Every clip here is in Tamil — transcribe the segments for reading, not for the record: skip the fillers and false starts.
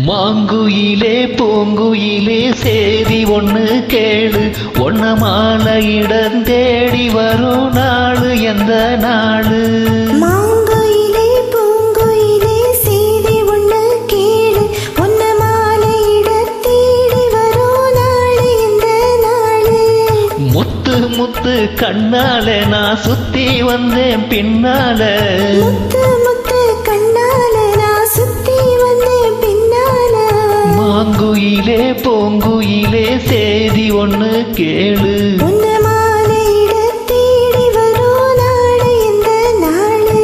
மாங்குயிலே பூங்குயிலே சேதி ஒண்ணு கேளு, ஒன்ன மாலையிடம் தேடி வரும் நாளு எந்த நாளு? மாங்குயிலே பூங்குயிலே சேதி ஒண்ணு கேளு, ஒன்ன மாலையிடம் தேடி வரும் நாளு எந்த நாளு? முத்து முத்து கண்ணாலே நான் சுத்தி வந்தேன் பின்னால, முத்து முத்து கண்ணால நான் சுத்தி வந்தேன் பின்னால. மாங்குயிலே பூங்குயிலே சேதி ஒண்ணு கேளு, உன்ன மாலையிடம் தேடி வரும் நாளு எந்த நாளு?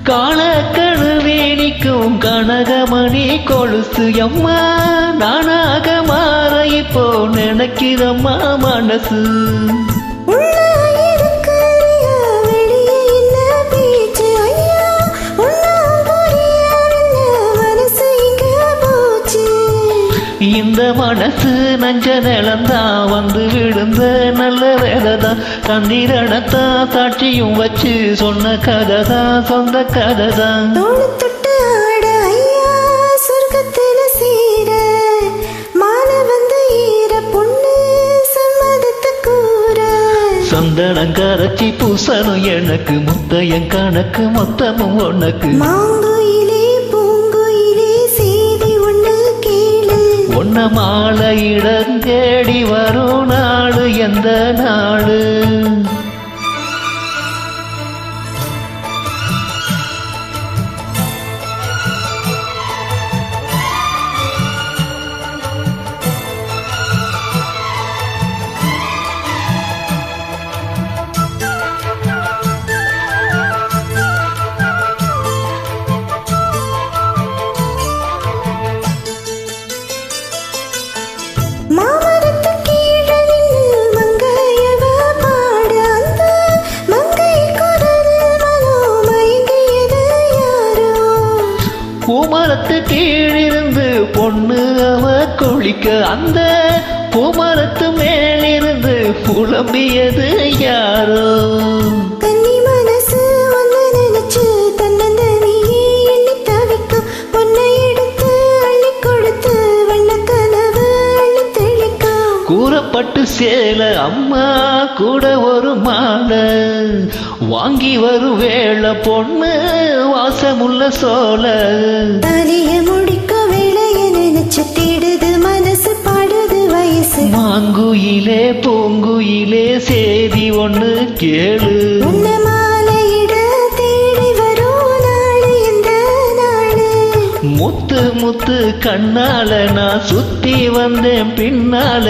காணக்கணு வேணிக்கும் கனகமணி கொலுசு அம்மா, நானாக மாற இப்போ நினைக்கிறம்மா மனசு. உள்ள இருக்கிறியா வெளியே என்ன பேச்சு ஐயா, ஒன்னும் புரியவில்லை மனசு இங்க போச்சு. இந்த மனசு நஞ்ச நிலந்தான் வந்து விழுந்த நல்ல வேலைதான், சந்திரனத்தான் சாட்சியும் வச்சு சொன்ன கதைதான் சொந்த கதைதான். தோளு தொட்டு ஆட ஐயா சொர்க்கத்துல சேர, மாலை வந்து ஈர பொண்ணு சம்மதத்தை கூற. சந்தனம் கரைச்சி பூசணும் எனக்கு, முத்தையன் கணக்கு மொத்தமும் உனக்கு. மாங்குயிலே பூங்குயிலே சேதி ஒண்ணு கேளு, ஒன்ன மாலையிடம் தேடி வரும் நாடு எந்த நாடு? மாமரத்து கீழே நின்னு மங்கையவ பாட, அந்த மங்கை குரலில் மனம் மயங்கியது யாரோ? பூமரத்து கீழிருந்து பொண்ணு அவ குளிக்க, அந்த பூமரத்து மேலிருந்து புலம்பியது யாரோ? கன்னி மனசு ஒன்னு நினைச்சு தன்னந்தனியே எண்ணி தவிக்கும், பொன்னை எடுத்து அள்ளி கொடுத்து வண்ண கனவு அள்ளி தெளிக்கும். கூறப்பட்டு சேல அம்மா கூட ஒரு மாலை, வாங்கி வரும் வேளை பொண்ணு வாசமுள்ள சோல. தாலிய முடிக்க வேளைய நினைச்சு தேடுது மனசு பாடுது வயசு. மாங்குயிலே பூங்குயிலே சேதி ஒண்ணு கேளு, உன்ன மாலையிட தேடி வரும் நாளு எந்த நாளு? முத்து முத்து கண்ணால நான் சுத்தி வந்தேன் பின்னால,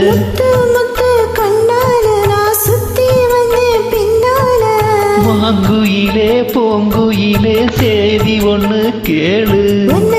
முத்து முத்து கண்ணால நான் சுத்தி வந்தேன் பின்னால. மாங்குயிலே பூங்குயிலே சேதி ஒண்ணு கேளு, உன்ன